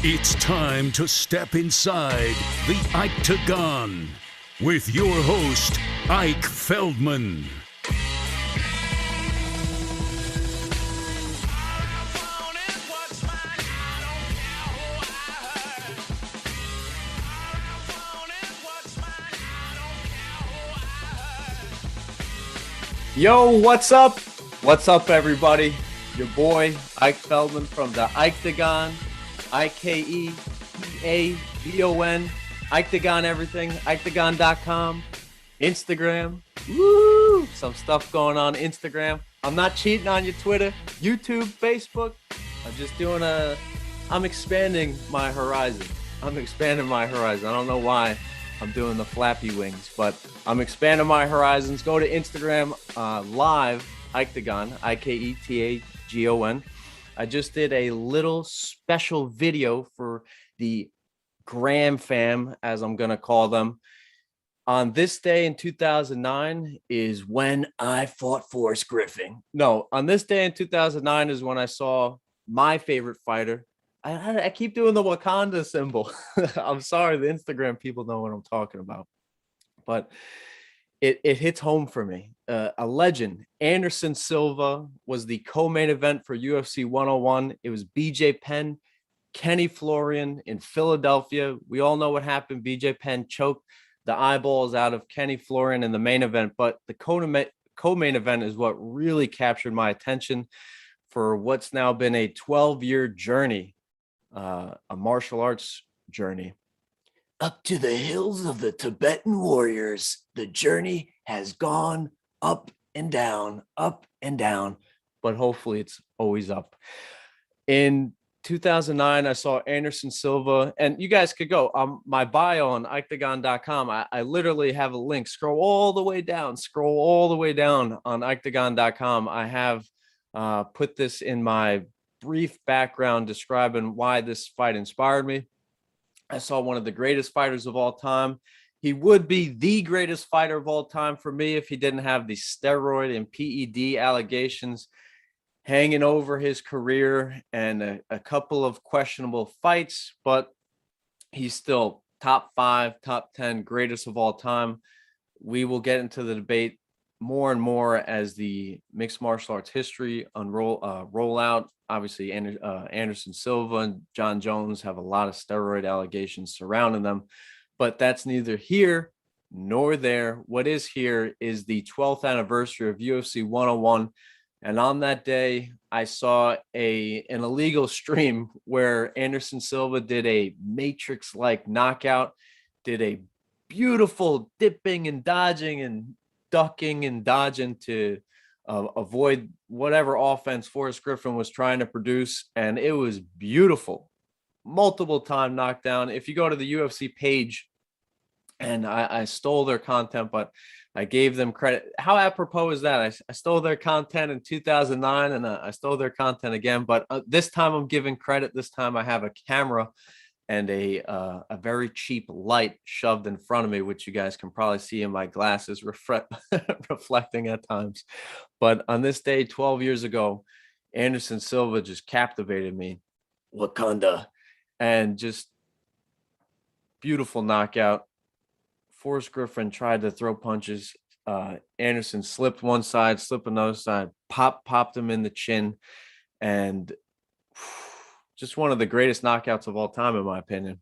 It's time to step inside the Octagon with your host, Ike Feldman. Yo, what's up? What's up, everybody? Your boy, Ike Feldman from the Octagon, Ikeagon, Octagon everything, Octagon.com, Instagram. Woo! Some stuff going on Instagram. I'm not cheating on your Twitter, YouTube, Facebook. I'm expanding my horizon. I don't know why I'm doing the flappy wings, but I'm expanding my horizons. Go to Instagram live, Octagon, Ikeagon. I just did a little special video for the Graham fam, as I'm going to call them. On this day in 2009 is when I fought Forrest Griffin. No, on this day in 2009 is when I saw my favorite fighter. I keep doing the Wakanda symbol. I'm sorry, the Instagram people know what I'm talking about. But it hits home for me. A legend, Anderson Silva, was the co-main event for UFC 101. It was BJ Penn, Kenny Florian in Philadelphia. We all know what happened. BJ Penn choked the eyeballs out of Kenny Florian in the main event, but the co-main event is what really captured my attention for what's now been a 12-year journey, a martial arts journey. Up to the hills of the Tibetan warriors, the journey has gone up and down, but hopefully it's always up. In 2009, I saw Anderson Silva, and you guys could go my bio on octagon.com. I literally have a link. Scroll all the way down on octagon.com. I have put this in my brief background describing why this fight inspired me. I saw one of the greatest fighters of all time. He would be the greatest fighter of all time for me if he didn't have the steroid and PED allegations hanging over his career and a couple of questionable fights, but he's still top 5, top 10 greatest of all time. We will get into the debate more and more as the mixed martial arts history roll out. Obviously, Anderson Silva and John Jones have a lot of steroid allegations surrounding them, but that's neither here nor there. What is here is the 12th anniversary of UFC 101. And on that day, I saw an illegal stream where Anderson Silva did a Matrix-like knockout, did a beautiful dipping and dodging and ducking and dodging to avoid whatever offense Forrest Griffin was trying to produce. And it was beautiful. Multiple time knockdown. If you go to the UFC page, and I stole their content, but I gave them credit. How apropos is that? I stole their content in 2009 and I stole their content again, but this time I'm giving credit. This time I have a camera and a very cheap light shoved in front of me, which you guys can probably see in my glasses reflecting at times. But on this day, 12 years ago, Anderson Silva just captivated me. Wakanda. And just beautiful knockout. Forrest Griffin tried to throw punches. Anderson slipped one side, slipped another side, popped him in the chin. And just one of the greatest knockouts of all time, in my opinion.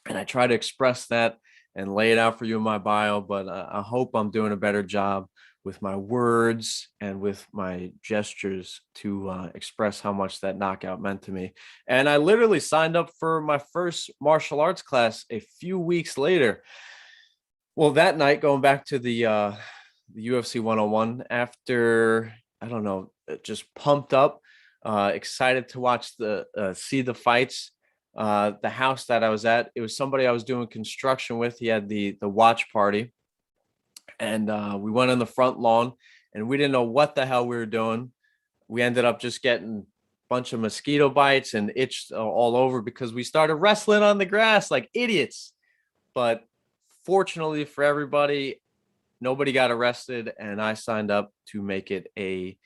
And I try to express that and lay it out for you in my bio, but I hope I'm doing a better job with my words and with my gestures to express how much that knockout meant to me. And I literally signed up for my first martial arts class a few weeks later. Well, that night, going back to the UFC 101, after, I don't know, just pumped up, excited to watch see the fights. The house that I was at, it was somebody I was doing construction with. He had the watch party, and we went on the front lawn, and we didn't know what the hell we were doing. We ended up just getting a bunch of mosquito bites and itched all over because we started wrestling on the grass like idiots. But fortunately for everybody, nobody got arrested, and I signed up to make it a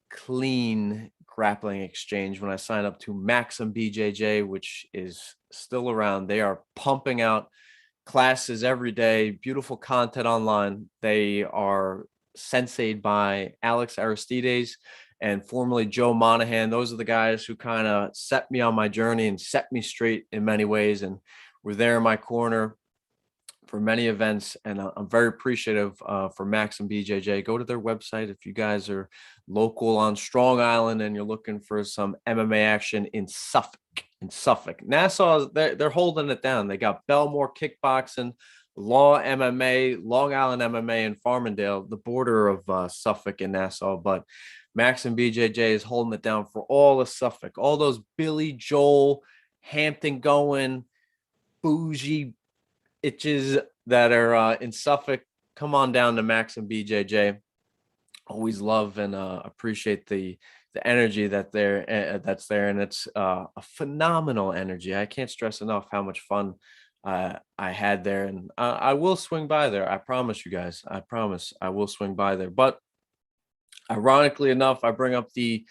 clean, grappling exchange when I signed up to Maxim BJJ, which is still around. They are pumping out classes every day, beautiful content online. They are sensei'd by Alex Aristides and formerly Joe Monahan. Those are the guys who kind of set me on my journey and set me straight in many ways, and were there in my corner for many events. And I'm very appreciative for Maxim BJJ. Go to their website if you guys are local on Strong Island and you're looking for some MMA action in Suffolk. Nassau, they're holding it down. They got Belmore Kickboxing, Law MMA, Long Island MMA, and Farmingdale, the border of Suffolk and Nassau. But Maxim BJJ is holding it down for all of Suffolk, all those Billy Joel, Hampton going, bougie itches that are in Suffolk. Come on down to Maxim BJJ. Always love and appreciate the energy that's there, and it's a phenomenal energy. I can't stress enough how much fun I had there, and I will swing by there. I promise you guys. I promise I will swing by there. But ironically enough, I bring up the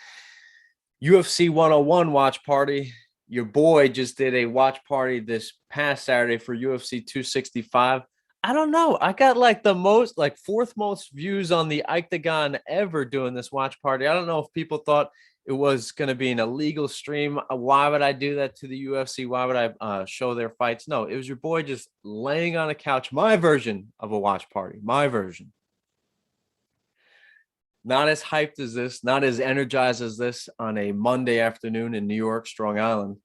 UFC 101 watch party. Your boy just did a watch party this past Saturday for UFC 265. I don't know. I got like the most, like fourth most views on the Octagon ever doing this watch party. I don't know if people thought it was going to be an illegal stream. Why would I do that to the UFC? Why would I show their fights? No, it was your boy just laying on a couch. My version of a watch party. My version. Not as hyped as this, not as energized as this on a Monday afternoon in New York, Strong Island,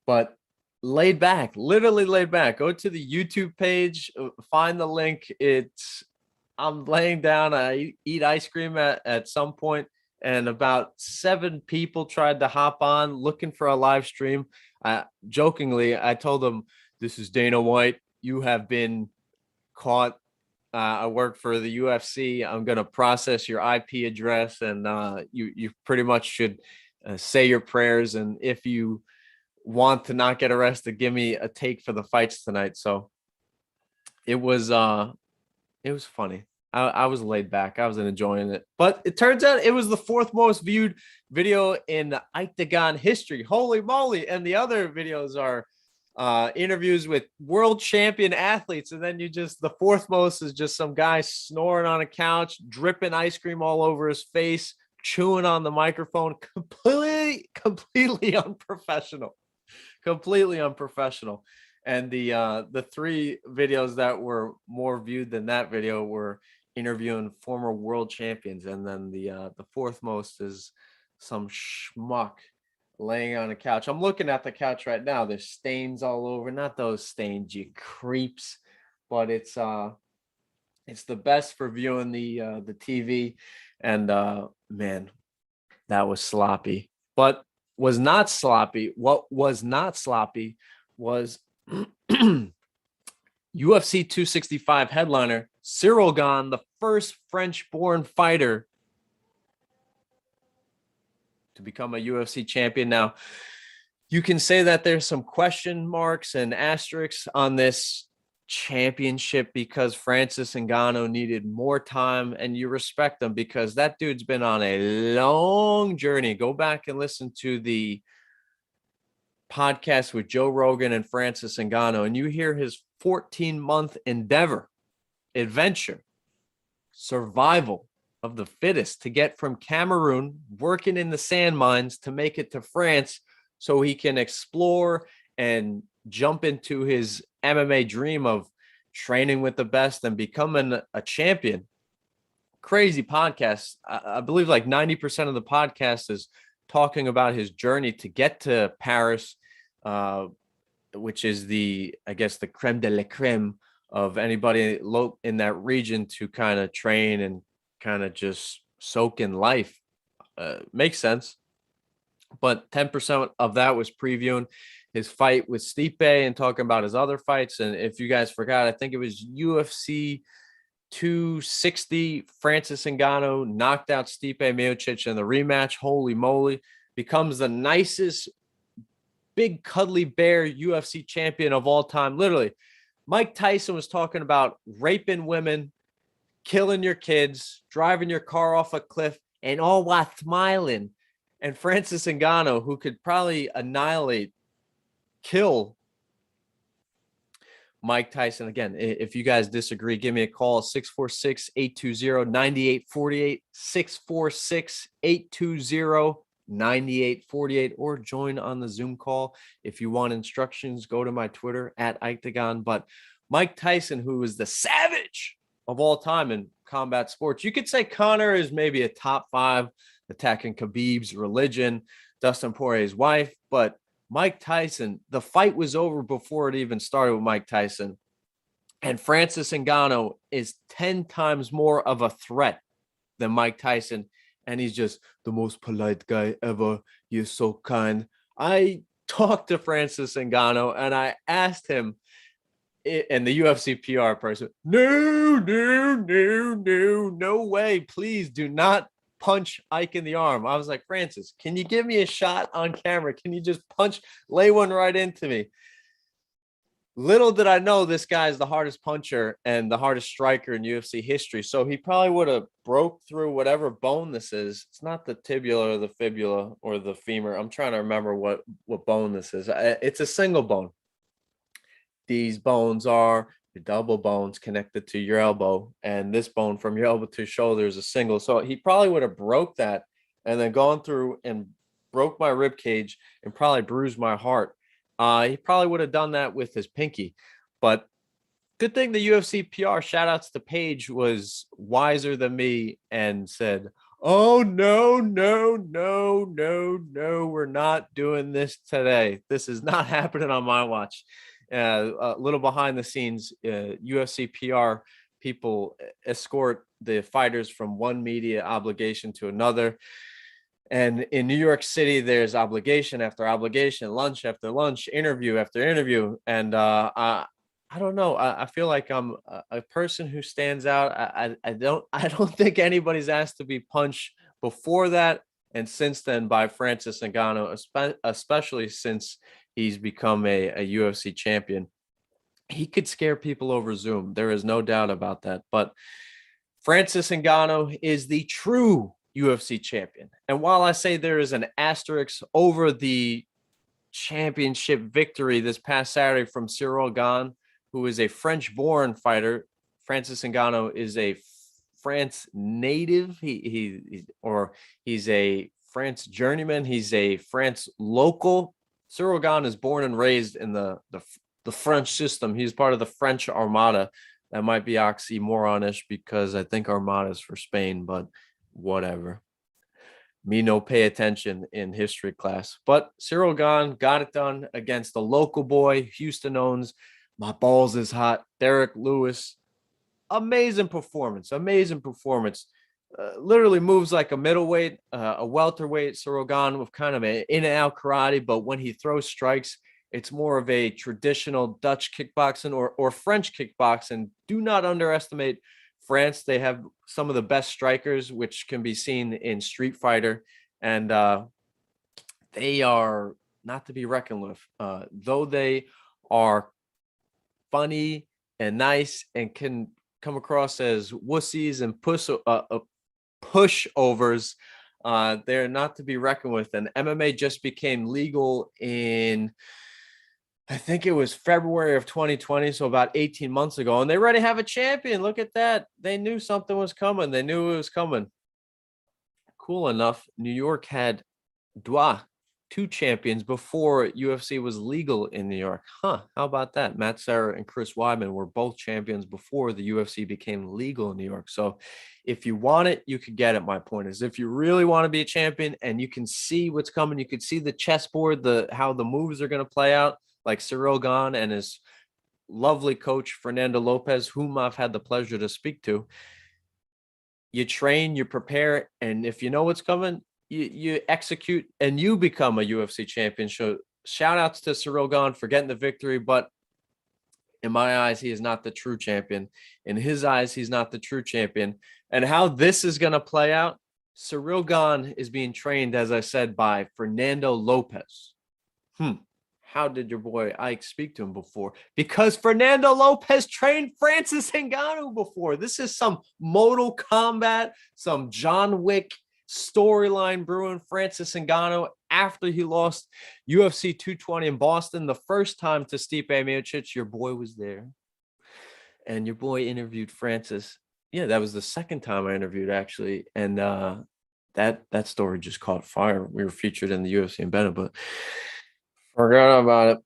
but laid back, literally laid back. Go to the YouTube page, find the link. I'm laying down. I eat ice cream at some point, and about 7 people tried to hop on looking for a live stream. Jokingly, I told them, "This is Dana White. You have been caught. I work for the UFC. I'm going to process your IP address, and you pretty much should say your prayers. And if you want to not get arrested, give me a take for the fights tonight." So it was funny. I was laid back. I was enjoying it. But it turns out it was the 4th most viewed video in the Octagon history. Holy moly. And the other videos are interviews with world champion athletes, and then the 4th most is just some guy snoring on a couch, dripping ice cream all over his face, chewing on the microphone. Completely unprofessional. And the 3 videos that were more viewed than that video were interviewing former world champions, and then the 4th most is some schmuck laying on a couch. I'm looking at the couch right now. There's stains all over. Not those stains, you creeps, but it's the best for viewing the TV. And man, that was sloppy. But was not sloppy. What was not sloppy was UFC 265 headliner Cyril Gane, the first French-born fighter to become a UFC champion. Now, you can say that there's some question marks and asterisks on this championship because Francis Ngannou needed more time, and you respect him because that dude's been on a long journey. Go back and listen to the podcast with Joe Rogan and Francis Ngannou, and you hear his 14-month adventure, survival of the fittest to get from Cameroon, working in the sand mines, to make it to France so he can explore and jump into his MMA dream of training with the best and becoming a champion. Crazy podcast. I believe like 90% of the podcast is talking about his journey to get to Paris, which is the creme de la creme of anybody in that region to kind of train and kind of just soak in life. Makes sense. But 10% of that was previewing his fight with Stipe and talking about his other fights. And if you guys forgot, I think it was UFC 260. Francis Ngannou knocked out Stipe Miocic in the rematch. Holy moly. Becomes the nicest big cuddly bear UFC champion of all time. Literally, Mike Tyson was talking about raping women, killing your kids, driving your car off a cliff, and all while smiling. and Francis Ngannou, who could probably kill Mike Tyson. Again, if you guys disagree, give me a call, 646-820-9848, 646-820-9848, or join on the Zoom call. If you want instructions, go to my Twitter at Ictagon. But Mike Tyson, who is the savage of all time in combat sports, you could say Conor is maybe a top 5, attacking Khabib's religion, Dustin Poirier's wife, but Mike Tyson, the fight was over before it even started with Mike Tyson. And Francis Ngannou is 10 times more of a threat than Mike Tyson. And he's just the most polite guy ever. You're so kind. I talked to Francis Ngannou and I asked him, and the UFC PR person, no way. Please do not punch Ike in the arm. I was like, Francis, can you give me a shot on camera? Can you just lay one right into me? Little did I know this guy is the hardest puncher and the hardest striker in UFC history. So he probably would have broke through whatever bone this is. It's not the tibia or the fibula or the femur. I'm trying to remember what bone this is. It's a single bone. These bones are your double bones connected to your elbow, and this bone from your elbow to shoulder is a single. So he probably would have broke that and then gone through and broke my rib cage and probably bruised my heart. He probably would have done that with his pinky. But good thing the UFC PR, shout outs to Paige, was wiser than me and said, oh, no, we're not doing this today. This is not happening on my watch. A little behind the scenes, UFC PR people escort the fighters from one media obligation to another. And in New York City, there's obligation after obligation, lunch after lunch, interview after interview. And I don't know. I feel like I'm a person who stands out. I don't think anybody's asked to be punched before that and since then by Francis Ngannou, especially since he's become a UFC champion. He could scare people over Zoom. There is no doubt about that. But Francis Ngannou is the true UFC champion. And while I say there is an asterisk over the championship victory this past Saturday from Ciryl Gane, who is a French-born fighter, Francis Ngannou is a France native. He's a France journeyman. He's a France local. Ciryl Gane is born and raised in the French system. He's part of the French Armada. That might be oxymoronish because I think Armada is for Spain, but whatever. Me no pay attention in history class. But Ciryl Gane got it done against the local boy, Houston owns. My balls is hot. Derek Lewis. Amazing performance. Literally moves like a middleweight, a welterweight. Ciryl Gane with kind of an in and out karate, but when he throws strikes, it's more of a traditional Dutch kickboxing or French kickboxing. Do not underestimate France. They have some of the best strikers, which can be seen in Street Fighter, and they are not to be reckoned with. Though they are funny and nice and can come across as wussies and pushovers, they're not to be reckoned with. And MMA just became legal in, I think it was February of 2020, so about 18 months ago, and they already have a champion. Look at that. They knew something was coming. They knew it was coming. Cool enough, New York had two champions before UFC was legal in New York. How about that? Matt Serra and Chris Weidman were both champions before the UFC became legal in New York. So if you want it, you could get it. My point is, if you really want to be a champion and you can see what's coming, you could see the chessboard, how the moves are going to play out, like Ciryl Gane and his lovely coach, Fernando Lopez, whom I've had the pleasure to speak to. You train, you prepare, and if you know what's coming, you execute and you become a UFC champion. So shout outs to Ciryl Gane for getting the victory, but in my eyes, he is not the true champion. In his eyes, he's not the true champion. And how this is going to play out, Ciryl Gane is being trained, as I said, by Fernando Lopez. How did your boy Ike speak to him before? Because Fernando Lopez trained Francis Ngannou before. This is some Mortal Kombat, some John Wick storyline brewing. Francis Ngannou, after he lost UFC 220 in Boston, the first time to Stipe Miocic, your boy was there. And your boy interviewed Francis. Yeah, that was the second time I interviewed, actually. And that story just caught fire. We were featured in the UFC in Bennett, but forgot about it.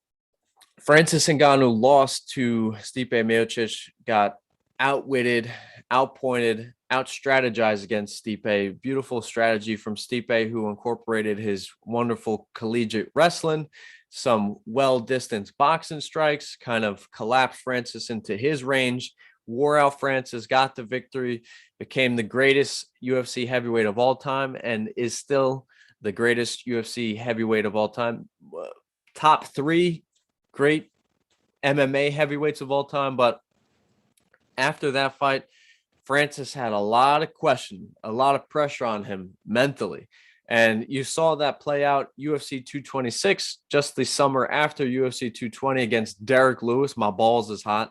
Francis Ngannou lost to Stipe Miocic, got outwitted, outpointed, outstrategized against Stipe. Beautiful strategy from Stipe, who incorporated his wonderful collegiate wrestling, some well-distanced boxing strikes, kind of collapsed Francis into his range, wore out Francis, got the victory, became the greatest UFC heavyweight of all time, and is still the greatest UFC heavyweight of all time. Top 3 great MMA heavyweights of all time. But after that fight, Francis had a lot of questions, a lot of pressure on him mentally. And you saw that play out UFC 226 just the summer after UFC 220 against Derek Lewis. My balls is hot.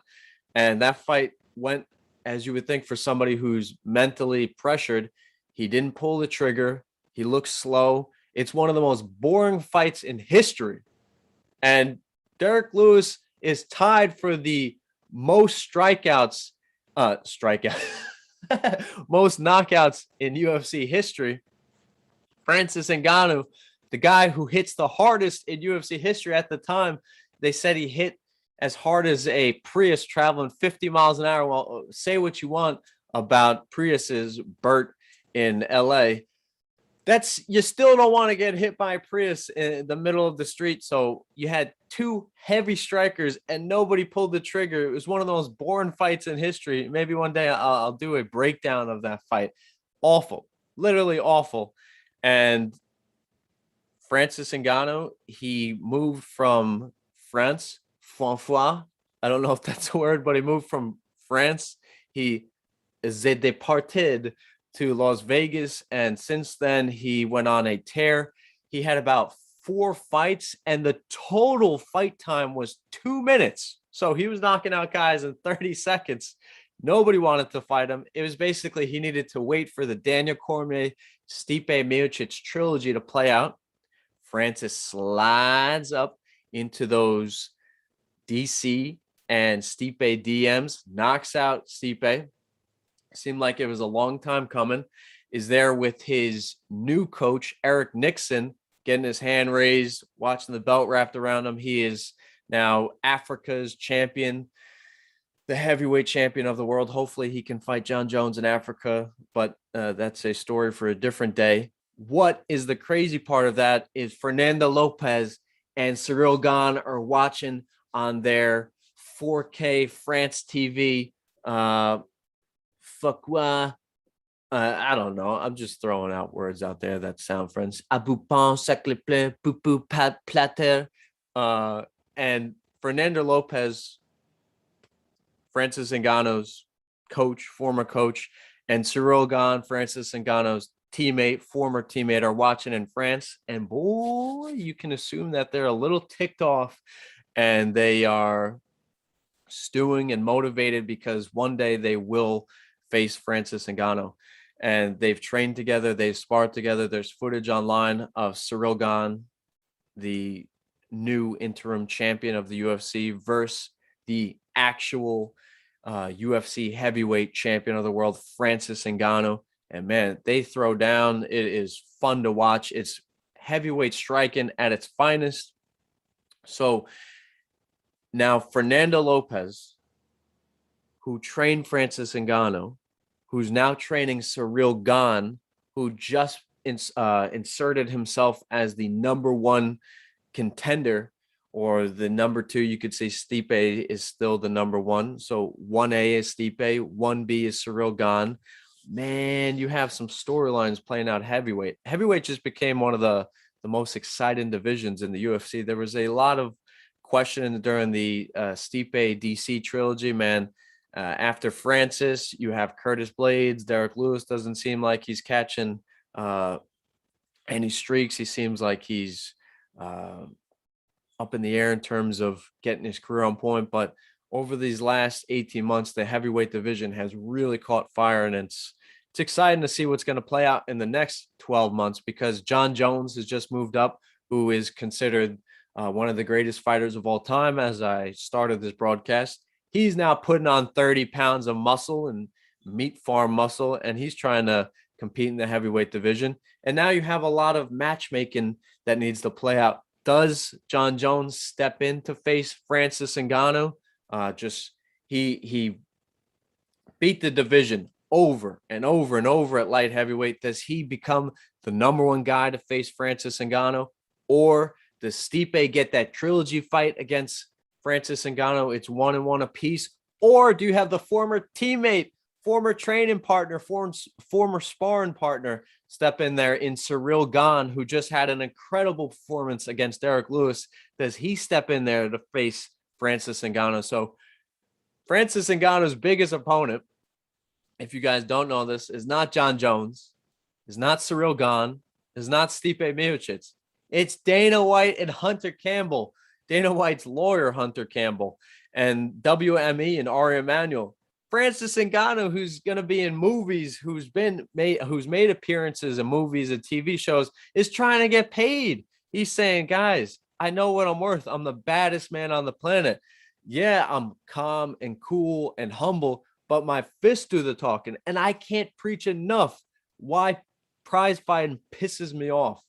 And that fight went as you would think for somebody who's mentally pressured. He didn't pull the trigger. He looked slow. It's one of the most boring fights in history. And Derek Lewis is tied for the most strikeouts, most knockouts in UFC history. Francis Ngannou, the guy who hits the hardest in UFC history at the time, they said he hit as hard as a Prius traveling 50 miles an hour. Well, say what you want about Priuses, Bert, in LA. You still don't want to get hit by a Prius in the middle of the street. So you had 2 heavy strikers and nobody pulled the trigger. It was one of the most boring fights in history. Maybe one day I'll do a breakdown of that fight. Awful, literally awful. And Francis Ngannou, he moved from France, François. I don't know if that's a word, but he moved from France. He is departed to Las Vegas, and since then he went on a tear. He had about 4 fights, and the total fight time was 2 minutes. So he was knocking out guys in 30 seconds. Nobody wanted to fight him. It was basically he needed to wait for the Daniel Cormier, Stipe Miocic trilogy to play out. Francis slides up into those DC and Stipe DMs, knocks out Stipe. Seemed like it was a long time coming. Is there with his new coach, Eric Nixon, getting his hand raised, watching the belt wrapped around him. He is now Africa's champion, the heavyweight champion of the world. Hopefully he can fight John Jones in Africa, but that's a story for a different day. What is the crazy part of that is Fernando Lopez and Cyril Gane are watching on their 4K France TV. I don't know. I'm just throwing out words out there that sound French. Aboupon, sacre plein, poupou, plater. And Fernando Lopez, Francis Ngannou's coach, former coach, and Cyril Gane, Francis Ngannou's former teammate, are watching in France. And boy, you can assume that they're a little ticked off and they are stewing and motivated because one day they will face Francis Ngannou. And they've trained together, they've sparred together. There's footage online of Cyril Gane, the new interim champion of the UFC, versus the actual UFC heavyweight champion of the world, Francis Ngannou. And man, they throw down. It is fun to watch. It's heavyweight striking at its finest. So now Fernando Lopez, who trained Francis Ngannou, who's now training Cyril Gane, who just inserted himself as the number 1 contender, or the number 2. You could say Stipe is still the number 1. So 1A is Stipe, 1B is Cyril Gane. Man, you have some storylines playing out heavyweight. Heavyweight just became one of the most exciting divisions in the UFC. There was a lot of questioning during the Stipe DC trilogy, man. After Francis, you have Curtis Blades. Derek Lewis doesn't seem like he's catching any streaks. He seems like he's up in the air in terms of getting his career on point. But over these last 18 months, the heavyweight division has really caught fire, and it's it's exciting to see what's going to play out in the next 12 months because John Jones has just moved up, who is considered one of the greatest fighters of all time. As I started this broadcast, he's now putting on 30 pounds of muscle and meat farm muscle, and he's trying to compete in the heavyweight division. And now you have a lot of matchmaking that needs to play out. Does John Jones step in to face Francis Ngannou? He beat the division over and over and over at light heavyweight. Does he become the number one guy to face Francis Ngannou? Or does Stipe get that trilogy fight against Francis Ngannou? It's 1-1 apiece. Or do you have the former teammate, former training partner, former sparring partner step in there in Ciryl Gane, who just had an incredible performance against Derek Lewis? Does he step in there to face Francis Ngannou? So Francis Ngannou's biggest opponent, if you guys don't know this, is not John Jones, is not Ciryl Gane, is not Stipe Miocic. It's Dana White and Hunter Campbell. Dana White's lawyer, Hunter Campbell, and WME and Ari Emanuel. Francis Ngannou, who's going to be in movies, who's made appearances in movies and TV shows, is trying to get paid. He's saying, guys, I know what I'm worth. I'm the baddest man on the planet. Yeah, I'm calm and cool and humble, but my fists do the talking, and I can't preach enough why prize fighting pisses me off.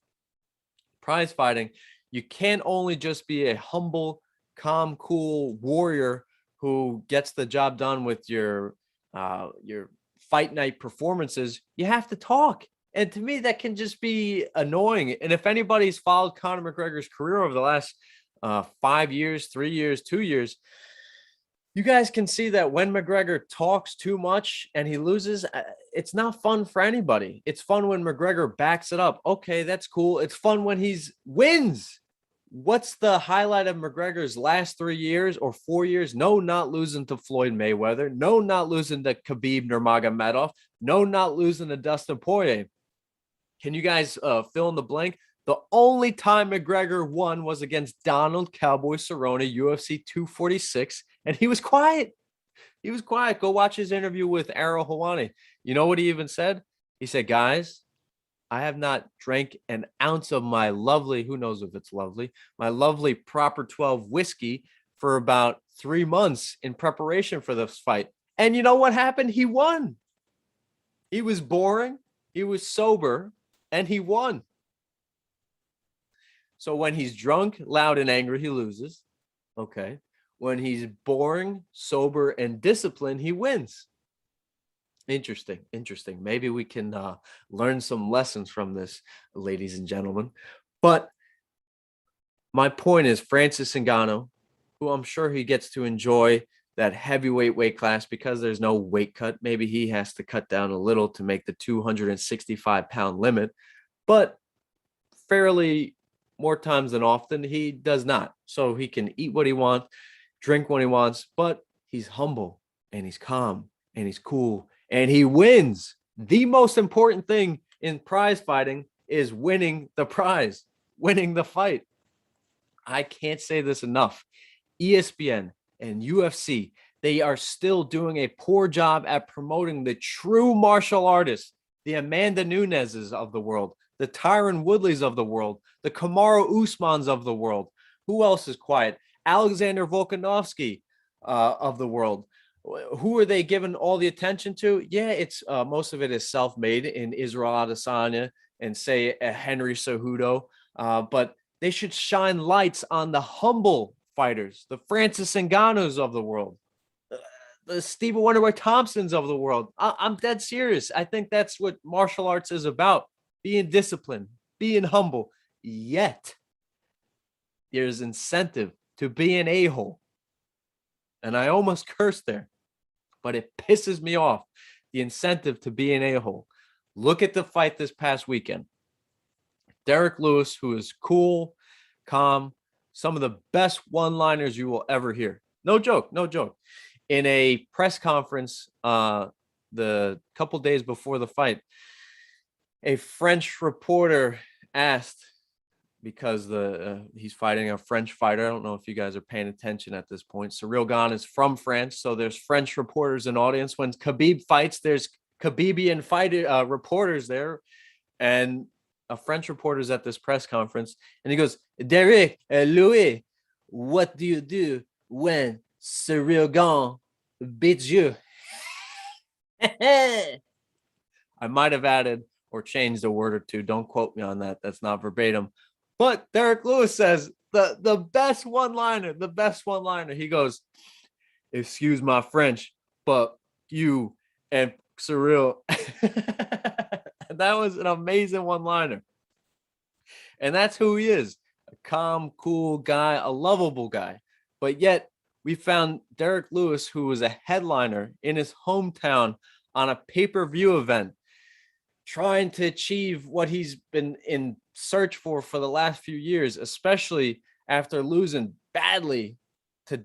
Prize fighting, you can't only just be a humble, calm, cool warrior who gets the job done with your fight night performances. You have to talk. And to me, that can just be annoying. And if anybody's followed Conor McGregor's career over the last 5 years, 3 years, 2 years, you guys can see that when McGregor talks too much and he loses, it's not fun for anybody. It's fun when McGregor backs it up. Okay, that's cool. It's fun when he wins. What's the highlight of McGregor's last 3 years or 4 years? No, not losing to Floyd Mayweather. No, not losing to Khabib Nurmagomedov. No, not losing to Dustin Poirier. Can you guys fill in the blank? The only time McGregor won was against Donald Cowboy Cerrone, UFC 246, and he was quiet. He was quiet. Go watch his interview with Ariel Helwani. You know what he even said? He said, guys, I have not drank an ounce of my lovely, who knows if it's lovely, my lovely Proper 12 whiskey for about 3 months in preparation for this fight. And you know what happened? He won. He was boring. He was sober, and he won. So when he's drunk, loud, and angry, he loses. Okay. When he's boring, sober, and disciplined, he wins. Interesting. Maybe we can learn some lessons from this, ladies and gentlemen. But my point is Francis Ngannou, who I'm sure he gets to enjoy that heavyweight weight class because there's no weight cut. Maybe he has to cut down a little to make the 265-pound limit. But fairly more times than often, he does not. So he can eat what he wants, drink when he wants, but he's humble and he's calm and he's cool and he wins. The most important thing in prize fighting is winning the prize, winning the fight. I can't say this enough. ESPN and UFC, they are still doing a poor job at promoting the true martial artists, the Amanda Nunez's of the world, the Tyron Woodleys of the world, the Kamaru Usmans of the world. Who else is quiet? Alexander Volkanovski of the world. Who are they giving all the attention to? Yeah, it's most of it is self-made in Israel Adesanya and say Henry Cejudo, but they should shine lights on the humble fighters, the Francis Ngannous of the world, the Stephen Wonderboy Thompsons of the world. I'm dead serious. I think that's what martial arts is about. Being disciplined, being humble, yet there's incentive to be an a-hole. And I almost cursed there, but it pisses me off, the incentive to be an a-hole. Look at the fight this past weekend. Derek Lewis, who is cool, calm, some of the best one-liners you will ever hear. No joke. In a press conference the couple days before the fight, a French reporter asked, because he's fighting a French fighter. I don't know if you guys are paying attention at this point. Ciryl Gane is from France, so there's French reporters in audience. When Khabib fights, there's Khabibian fighter reporters there, and a French reporter's at this press conference, and he goes, Derek, Louis, what do you do when Cyril Gane beats you? I might have added or changed a word or two. Don't quote me on that. That's not verbatim. But Derek Lewis says the best one-liner, He goes, excuse my French, but you and Cyril. That was an amazing one-liner. And that's who he is. A calm, cool guy, a lovable guy. But yet we found Derek Lewis, who was a headliner in his hometown on a pay-per-view event, trying to achieve what he's been in search for the last few years, especially after losing badly to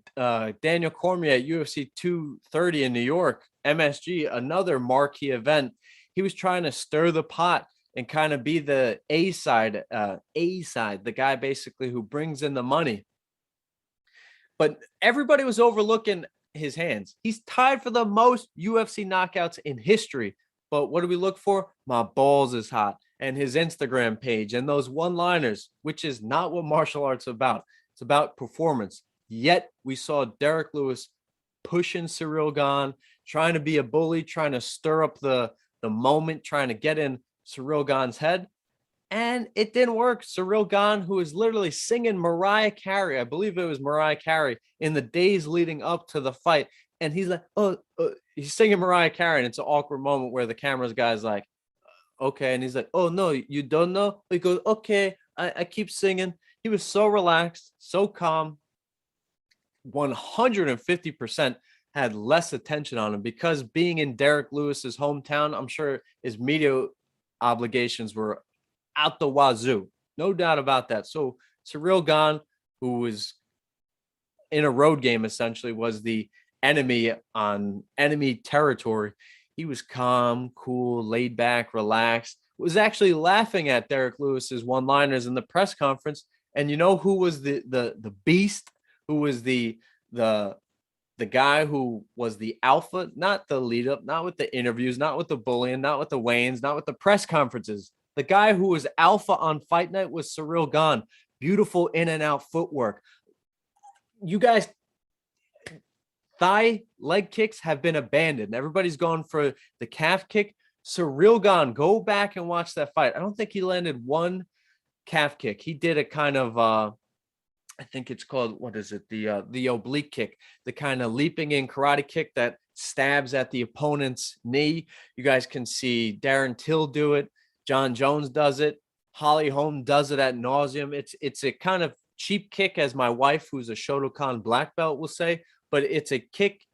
Daniel Cormier at UFC 230 in New York, MSG, another marquee event. He was trying to stir the pot and kind of be the A side, the guy basically who brings in the money. But everybody was overlooking his hands. He's tied for the most UFC knockouts in history. But what do we look for? My balls is hot. And his Instagram page and those one-liners, which is not what martial arts is about. It's about performance. Yet we saw Derek Lewis pushing Cyril Gane, trying to be a bully, trying to stir up the moment, trying to get in Cyril Gane's head. And it didn't work. Cyril Gane, who is literally singing Mariah Carey, I believe it was Mariah Carey, in the days leading up to the fight. And he's like, he's singing Mariah Carey. And it's an awkward moment where the camera's guy's like, okay. And he's like, oh, no, you don't know? He goes, okay, I keep singing. He was so relaxed, so calm. 150% had less attention on him because being in Derek Lewis's hometown, I'm sure his media obligations were out the wazoo. No doubt about that. So Cyril Gane, who was in a road game, essentially was the enemy on enemy territory. He was calm, cool, laid back, relaxed, was actually laughing at Derek Lewis's one-liners in the press conference. And you know who was the beast, who was the guy who was the alpha, not the lead up, not with the interviews, not with the bullying, not with the weigh-ins, not with the press conferences. The guy who was alpha on fight night was Cyril Gane. Beautiful in and out footwork. You guys, thigh leg kicks have been abandoned. Everybody's going for the calf kick. Cyril Gane, go back and watch that fight. I don't think he landed one calf kick. He did a kind of I think it's called, what is it? The oblique kick, the kind of leaping in karate kick that stabs at the opponent's knee. You guys can see Darren Till do it. John Jones does it. Holly Holm does it at nauseum. It's a kind of cheap kick, as my wife, who's a Shotokan black belt, will say, but it's a kick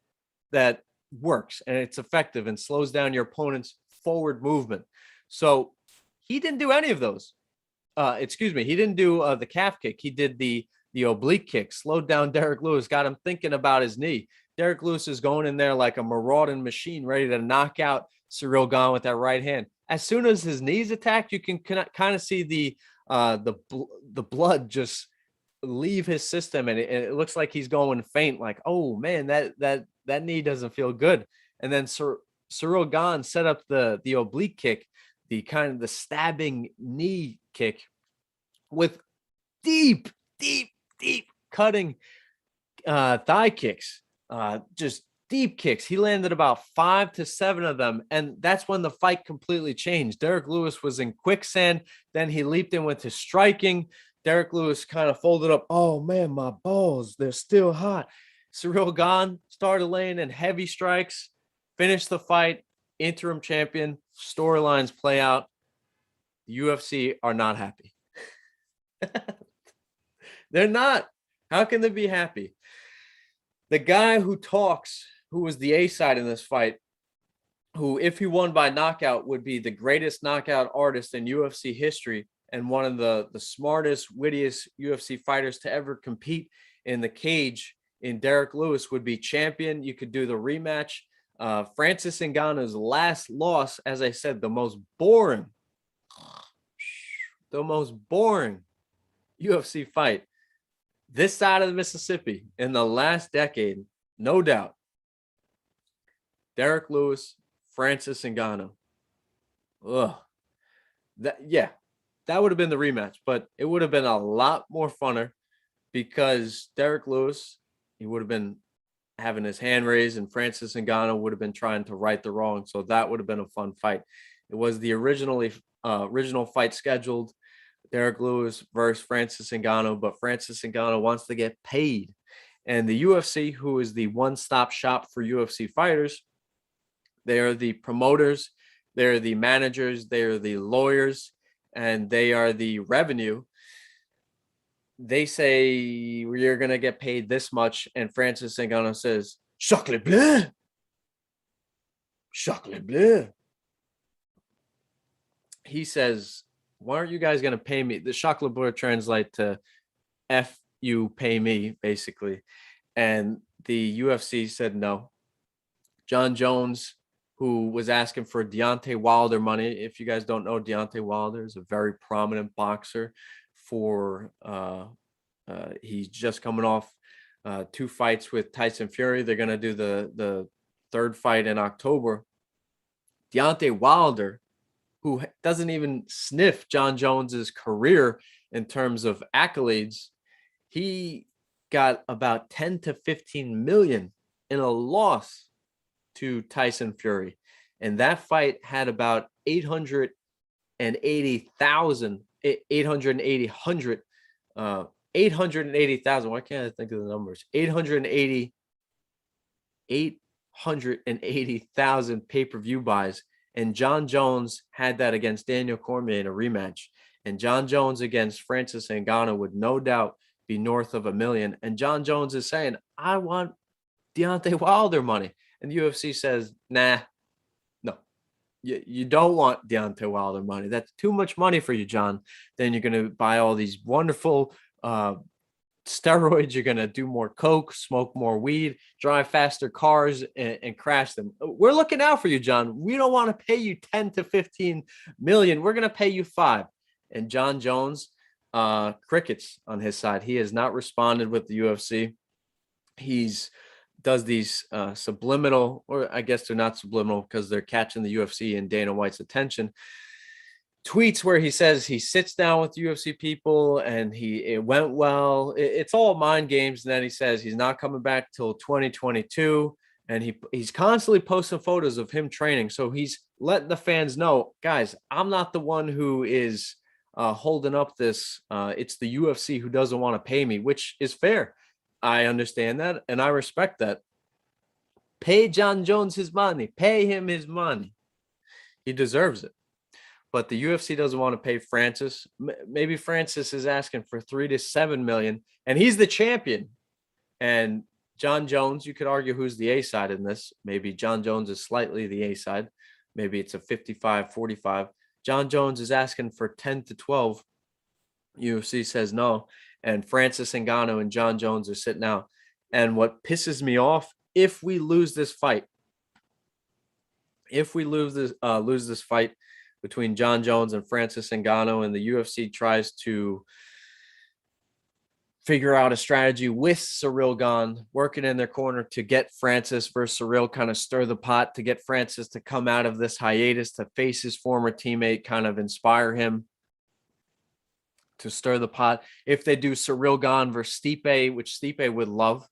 that works and it's effective and slows down your opponent's forward movement. So he didn't do any of those. He didn't do the calf kick. He did the oblique kick, slowed down Derek Lewis, got him thinking about his knee. Derek Lewis is going in there like a marauding machine, ready to knock out Cyril Gane with that right hand. As soon as his knees attacked, you can kind of see the blood just leave his system, and it looks like he's going faint. Like, oh man, that knee doesn't feel good. And then Cyril Gane set up the oblique kick, the kind of the stabbing knee kick, with deep cutting thigh kicks, just deep kicks. He landed about 5 to 7 of them, and that's when the fight completely changed. Derek Lewis was in quicksand. Then he leaped in with his striking. Derek Lewis kind of folded up. Oh man, my balls, they're still hot. Cyril Gane started laying in heavy strikes, finished the fight, interim champion. Storylines play out. The UFC are not happy. They're not. How can they be happy? The guy who talks, who was the A side in this fight, who, if he won by knockout, would be the greatest knockout artist in UFC history and one of the smartest, wittiest UFC fighters to ever compete in the cage, in Derek Lewis, would be champion. You could do the rematch. Francis Ngannou's last loss, as I said, the most boring UFC fight this side of the Mississippi in the last decade, no doubt. Derek Lewis Francis Ngannou. Ugh. That would have been the rematch, but it would have been a lot more funner because Derek Lewis, he would have been having his hand raised, and Francis Ngannou would have been trying to right the wrong. So that would have been a fun fight. It was the original fight scheduled, Derek Lewis versus Francis Ngannou, but Francis Ngannou wants to get paid. And the UFC, who is the one-stop shop for UFC fighters, they are the promoters, they're the managers, they are the lawyers, and they are the revenue. They say we're going to get paid this much, and Francis Ngannou says, "Chocolat bleu, chocolat bleu." He says, "Why aren't you guys going to pay me?" The chocolat bleu translate to "F you, pay me," basically. And the UFC said no. John Jones, who was asking for Deontay Wilder money. If you guys don't know, Deontay Wilder is a very prominent boxer. He's just coming off 2 fights with Tyson Fury. They're going to do the 3rd fight in October. Deontay Wilder, who doesn't even sniff John Jones's career in terms of accolades, he got about 10 to 15 million in a loss to Tyson Fury. And that fight had about 880,000. Why can't I think of the numbers? 880,000 pay-per-view buys. And John Jones had that against Daniel Cormier in a rematch. And John Jones against Francis Ngannou would no doubt be north of 1 million. And John Jones is saying, I want Deontay Wilder money. And the UFC says, nah, no, you don't want Deontay Wilder money. That's too much money for you, John. Then you're going to buy all these wonderful steroids. You're going to do more coke, smoke more weed, drive faster cars, and crash them. We're looking out for you, John. We don't want to pay you 10 to 15 million. We're going to pay you 5. And John Jones, crickets on his side. He has not responded with the UFC. He's does these subliminal, or I guess they're not subliminal because they're catching the UFC and Dana White's attention, tweets where he says he sits down with UFC people and it went well. It's all mind games. And then he says he's not coming back till 2022. And he's constantly posting photos of him training. So he's letting the fans know, guys, I'm not the one who is holding up this. It's the UFC who doesn't want to pay me, which is fair. I understand that, and I respect that. Pay John Jones his money. Pay him his money. He deserves it. But the UFC doesn't want to pay Francis. Maybe Francis is asking for 3 to 7 million, and he's the champion. And John Jones, you could argue who's the A side in this. Maybe John Jones is slightly the A side. Maybe it's a 55-45. John Jones is asking for 10 to 12. UFC says no. And Francis Ngannou and John Jones are sitting out. And what pisses me off, if we lose this fight, lose this fight between John Jones and Francis Ngannou, and the UFC tries to figure out a strategy with Ciryl Gane working in their corner to get Francis versus Ciryl, kind of stir the pot to get Francis to come out of this hiatus, to face his former teammate, kind of inspire him to stir the pot. If they do Ciryl Gane versus Stipe, which Stipe would love,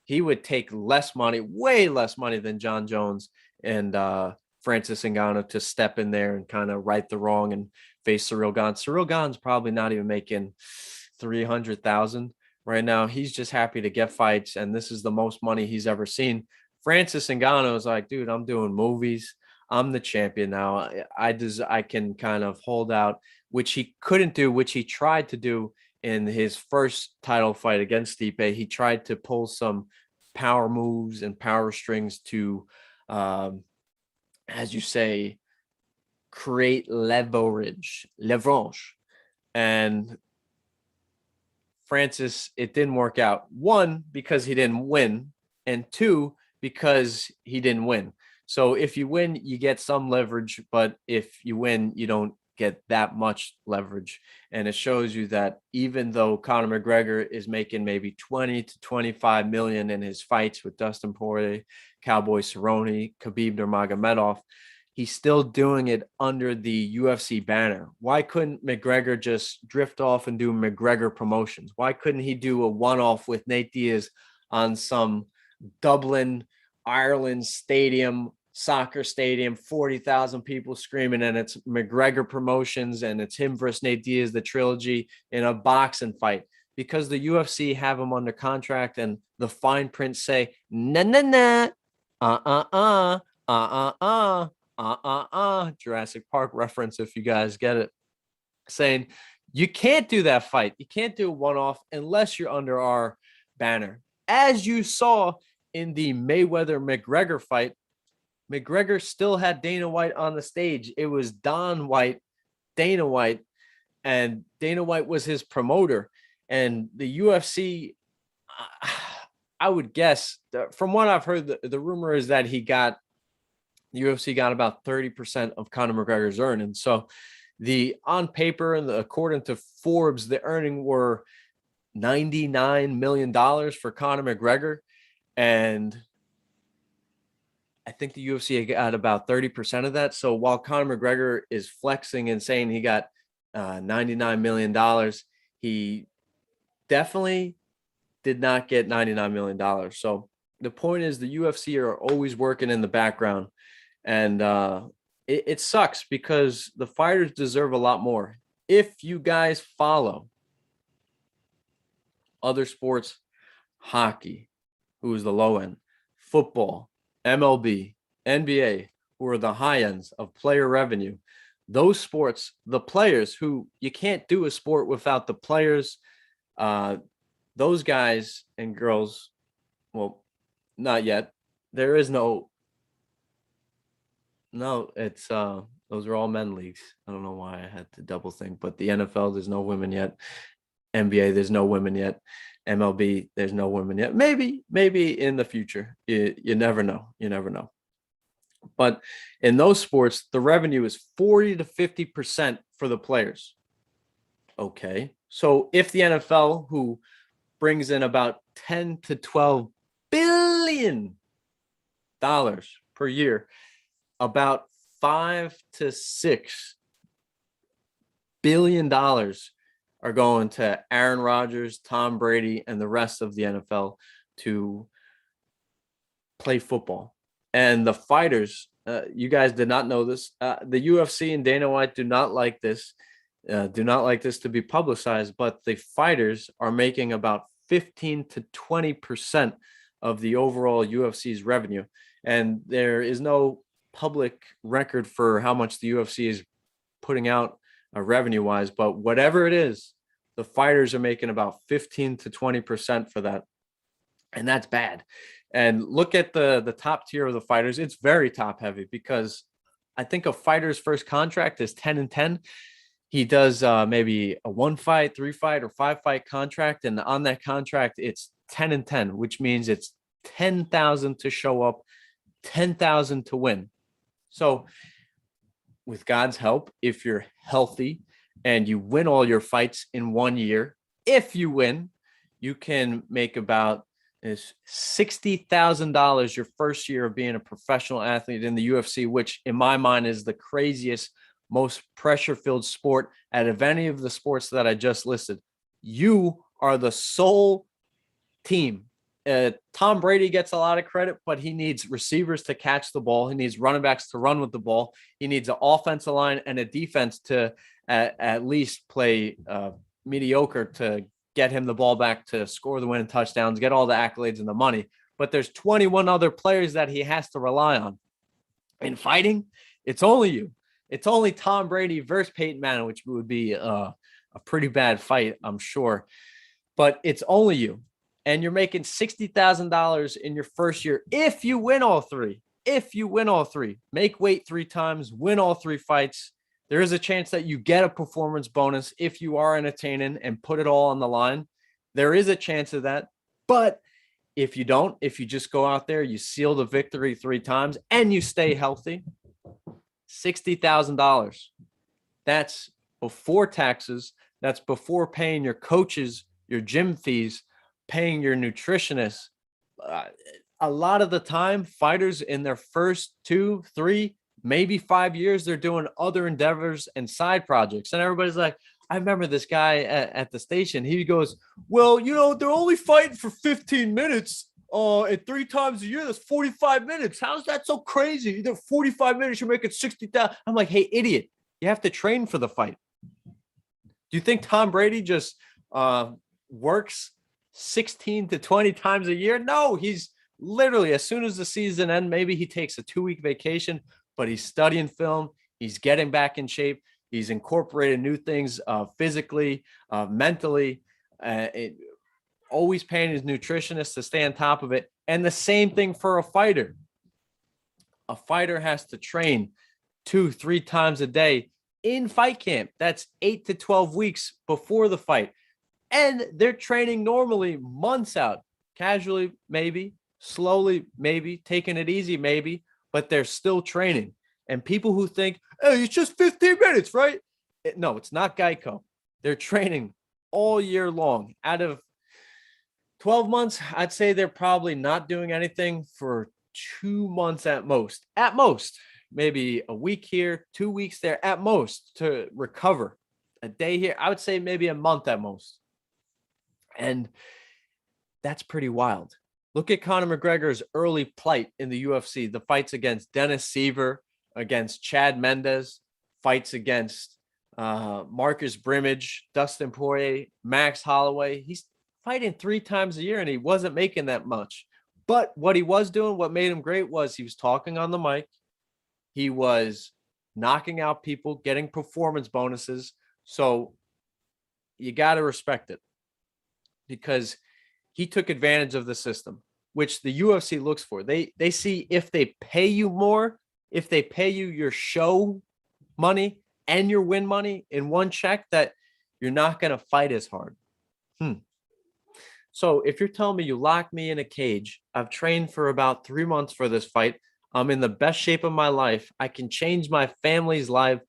he would take less money, way less money than John Jones and Francis Ngannou to step in there and kind of right the wrong and face Ciryl Gane. Ciryl Gane's probably not even making 300,000 right now. He's just happy to get fights, and this is the most money he's ever seen. Francis Ngannou is like, dude, I'm doing movies. I'm the champion now. I can kind of hold out, which he couldn't do, which he tried to do in his first title fight against Stipe. He tried to pull some power moves and power strings to, as you say, create leverage. And Francis, it didn't work out. 1, because he didn't win, and 2, because he didn't win. So if you win, you get some leverage, but if you win, you don't get that much leverage. And it shows you that even though Conor McGregor is making maybe 20 to 25 million in his fights with Dustin Poirier, Cowboy Cerrone, Khabib Nurmagomedov, he's still doing it under the UFC banner. Why couldn't McGregor just drift off and do McGregor promotions? Why couldn't he do a one-off with Nate Diaz on some Dublin, Ireland soccer stadium, 40,000 people screaming, and it's McGregor promotions and it's him versus Nate Diaz, the trilogy, in a boxing fight? Because the UFC have him under contract and the fine print say, nah, nah, nah, Jurassic Park reference, if you guys get it, saying you can't do that fight. You can't do a one-off unless you're under our banner. As you saw in the Mayweather-McGregor fight, McGregor still had Dana White on the stage. It was Don White, Dana White, and Dana White was his promoter. And the UFC, I would guess, from what I've heard, the rumor is that the UFC got about 30% of Conor McGregor's earnings. So on paper and according to Forbes, the earning were $99 million for Conor McGregor. And I think the UFC got about 30% of that. So while Conor McGregor is flexing and saying he got $99 million, he definitely did not get $99 million. So the point is the UFC are always working in the background. And it sucks because the fighters deserve a lot more. If you guys follow other sports, hockey, who is the low end, football, MLB, NBA, who are the high ends of player revenue, those sports, the players who you can't do a sport without the players, those guys and girls, well, not yet. There is no, it's, those are all men leagues. I don't know why I had to double think, but the NFL, there's no women yet. NBA, there's no women yet. MLB, there's no women yet. Maybe in the future. You never know. You never know. But in those sports, the revenue is 40 to 50% for the players. Okay. So if the NFL, who brings in about 10 to 12 billion dollars per year, about 5 to 6 billion dollars are going to Aaron Rodgers, Tom Brady, and the rest of the NFL to play football. And the fighters, you guys did not know this. The UFC and Dana White do not like this to be publicized, but the fighters are making about 15 to 20% of the overall UFC's revenue. And there is no public record for how much the UFC is putting out revenue wise, but whatever it is, the fighters are making about 15 to 20% for that. And that's bad. And look at the top tier of the fighters. It's very top heavy because I think a fighter's first contract is 10 and 10. He does maybe a 1 fight, 3 fight, or 5 fight contract. And on that contract, it's 10 and 10, which means it's 10,000 to show up, 10,000 to win. So with God's help, if you're healthy and you win all your fights in 1 year, if you win, you can make about $60,000 your first year of being a professional athlete in the UFC, which in my mind is the craziest, most pressure-filled sport out of any of the sports that I just listed. You are the sole team. Tom Brady gets a lot of credit, but he needs receivers to catch the ball. He needs running backs to run with the ball. He needs an offensive line and a defense to at least play mediocre to get him the ball back to score the winning touchdowns, get all the accolades and the money. But there's 21 other players that he has to rely on. In fighting, it's only you. It's only Tom Brady versus Peyton Manning, which would be a pretty bad fight, I'm sure. But it's only you. And you're making $60,000 in your first year if you win all three. If you win all three, make weight 3 times, win all 3 fights, there is a chance that you get a performance bonus if you are entertaining and put it all on the line. There is a chance of that. But if you don't, if you just go out there, you seal the victory 3 times and you stay healthy, $60,000. That's before taxes. That's before paying your coaches, your gym fees, paying your nutritionist. Uh, a lot of the time, fighters in their first 2, 3, maybe 5 years, they're doing other endeavors and side projects. And everybody's like, I remember this guy at the station. He goes, well, they're only fighting for 15 minutes at 3 times a year. That's 45 minutes. How's that so crazy? They're 45 minutes, you're making 60,000. I'm like, hey, idiot, you have to train for the fight. Do you think Tom Brady just works 16 to 20 times a year? No, he's literally, as soon as the season ends, maybe he takes a 2-week vacation, but he's studying film. He's getting back in shape. He's incorporated new things physically, mentally, always paying his nutritionist to stay on top of it. And the same thing for a fighter. A fighter has to train 2-3 times a day in fight camp. That's 8 to 12 weeks before the fight. And they're training normally months out, casually, maybe, slowly, maybe, taking it easy, maybe, but they're still training. And people who think, hey, it's just 15 minutes, right? No, it's not Geico. They're training all year long. Out of 12 months, I'd say they're probably not doing anything for 2 months at most. At most, maybe a week here, 2 weeks there at most to recover. A day here, I would say maybe a month at most. And that's pretty wild. Look at Conor McGregor's early plight in the UFC, the fights against Dennis Seaver, against Chad Mendes, fights against Marcus Brimage, Dustin Poirier, Max Holloway. He's fighting 3 times a year and he wasn't making that much. But what he was doing, what made him great, was he was talking on the mic. He was knocking out people, getting performance bonuses. So you got to respect it, because he took advantage of the system, which the UFC looks for. They see if they pay you more, if they pay you your show money and your win money in one check, that you're not going to fight as hard. So if you're telling me you lock me in a cage, I've trained for about 3 months for this fight, I'm in the best shape of my life, I can change my family's life,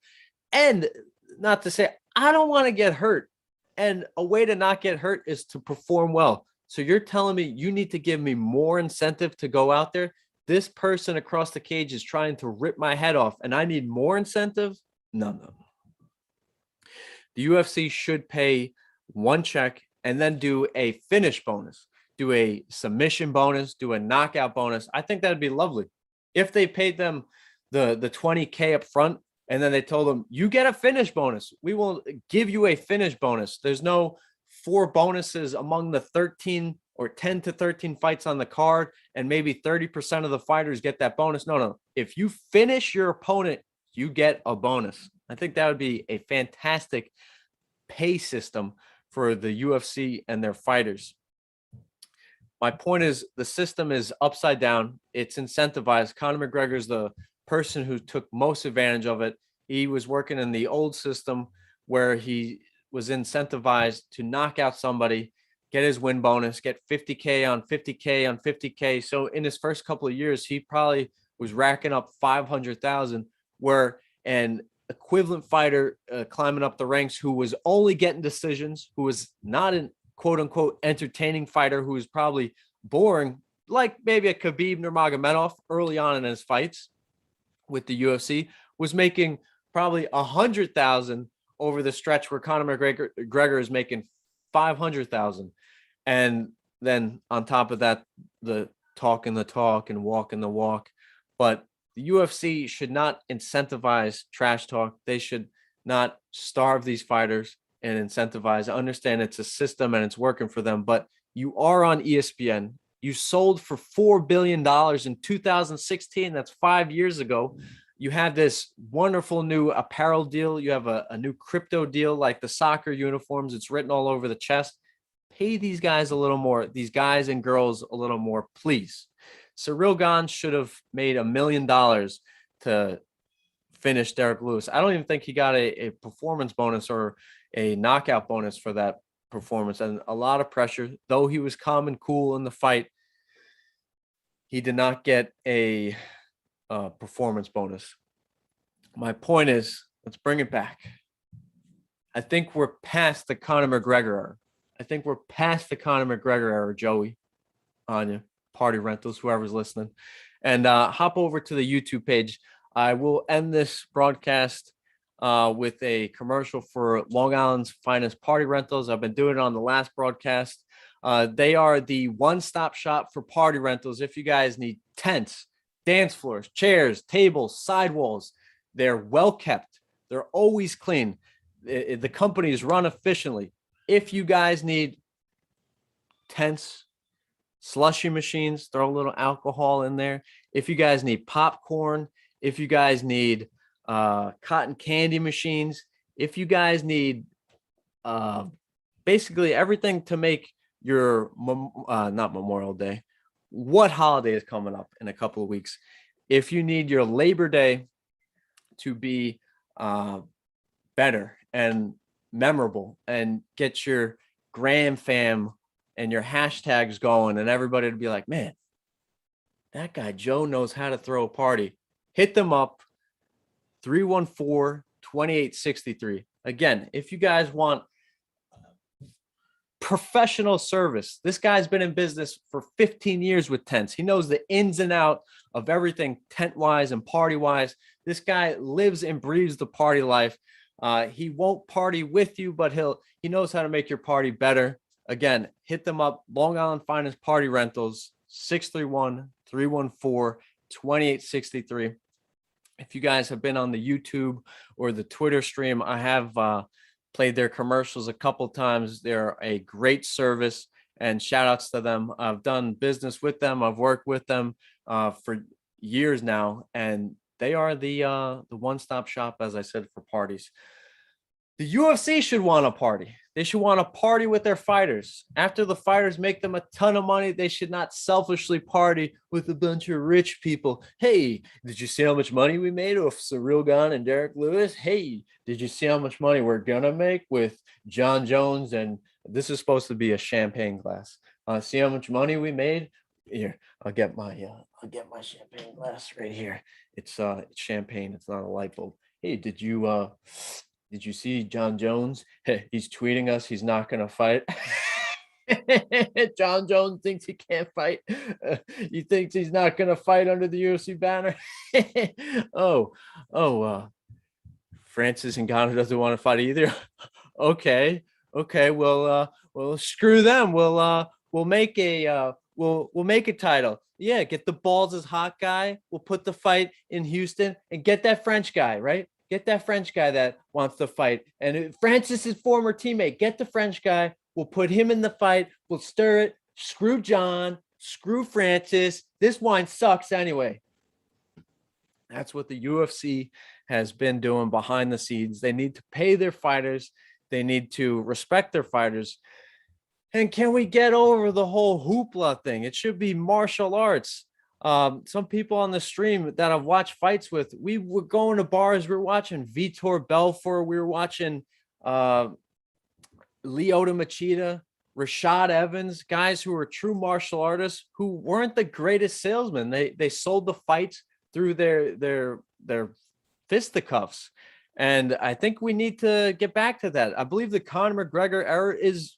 and not to say I don't want to get hurt. And a way to not get hurt is to perform well. So you're telling me you need to give me more incentive to go out there? This person across the cage is trying to rip my head off and I need more incentive? No. The UFC should pay one check and then do a finish bonus, do a submission bonus, do a knockout bonus. I think that'd be lovely. If they paid them the 20K up front, and then they told them, you get a finish bonus, we will give you a finish bonus. There's no 4 bonuses among the 13 or 10 to 13 fights on the card, and maybe 30% of the fighters get that bonus. No. If you finish your opponent, you get a bonus. I think that would be a fantastic pay system for the UFC and their fighters. My point is, the system is upside down. It's incentivized. Conor McGregor is the person who took most advantage of it. He was working in the old system where he was incentivized to knock out somebody, get his win bonus, get 50K on 50K on 50K. So in his first couple of years, he probably was racking up 500,000, where an equivalent fighter climbing up the ranks who was only getting decisions, who was not an quote unquote entertaining fighter, who was probably boring, like maybe a Khabib Nurmagomedov early on in his fights with the UFC, was making probably 100,000 over the stretch where Conor McGregor is making 500,000. And then on top of that, the talking the talk and walking the walk. But the UFC should not incentivize trash talk. They should not starve these fighters and incentivize. I understand it's a system and it's working for them, but you are on ESPN. You sold for $4 billion in 2016. That's 5 years ago. You have this wonderful new apparel deal. You have a new crypto deal, like the soccer uniforms. It's written all over the chest. Pay these guys a little more, these guys and girls a little more, please. Cyril Gane should have made $1 million to finish Derek Lewis. I don't even think he got a performance bonus or a knockout bonus for that performance, and a lot of pressure. Though he was calm and cool in the fight, he did not get a performance bonus. My point is, let's bring it back. I think we're past the Conor McGregor era. I think we're past the Conor McGregor era, Joey, Anya, Party Rentals, whoever's listening. And hop over to the YouTube page. I will end this broadcast with a commercial for Long Island's finest party rentals. I've been doing it on the last broadcast. They are the one-stop shop for party rentals. If you guys need tents, dance floors, chairs, tables, sidewalls, they're well kept. They're always clean. The company is run efficiently. If you guys need tents, slushy machines, throw a little alcohol in there. If you guys need popcorn, if you guys need cotton candy machines, if you guys need basically everything to make your not Memorial Day, what holiday is coming up in a couple of weeks? If you need your Labor Day to be better and memorable and get your gram fam and your hashtags going and everybody to be like, man, that guy Joe knows how to throw a party. Hit them up, 314-2863. Again, if you guys want professional service, this guy's been in business for 15 years with tents. He knows the ins and out of everything tent-wise and party-wise. This guy lives and breathes the party life. He won't party with you, but he knows how to make your party better. Again, hit them up, Long Island Finest Party Rentals, 631-314-2863. If you guys have been on the YouTube or the Twitter stream, I have played their commercials a couple times. They're a great service, and shout outs to them. I've done business with them. I've worked with them for years now, and they are the one-stop shop, as I said, for parties. The UFC should want to party. They should want to party with their fighters. After the fighters make them a ton of money, they should not selfishly party with a bunch of rich people. Hey, did you see how much money we made with Cyril Gane and Derek Lewis? Hey, did you see how much money we're going to make with John Jones? And this is supposed to be a champagne glass. See how much money we made? Here, I'll get my champagne glass right here. It's champagne. It's not a light bulb. Hey, did you see John Jones? Hey, he's tweeting us. He's not going to fight. John Jones thinks he can't fight. He thinks he's not going to fight under the UFC banner. Francis Ngannou doesn't want to fight either. Okay. Well, screw them. We'll make a title. Yeah, get the balls as hot guy. We'll put the fight in Houston and get that French guy, right? Get that French guy that wants to fight. And Francis's former teammate, get the French guy. We'll put him in the fight. We'll stir it. Screw John. Screw Francis. This wine sucks anyway. That's what the UFC has been doing behind the scenes. They need to pay their fighters. They need to respect their fighters. And can we get over the whole hoopla thing? It should be martial arts. Some people on the stream that I've watched fights with, we were going to bars. We were watching Vitor Belfort. We were watching Lyoto Machida, Rashad Evans, guys who were true martial artists who weren't the greatest salesmen. They sold the fights through their fisticuffs. And I think we need to get back to that. I believe the Conor McGregor era is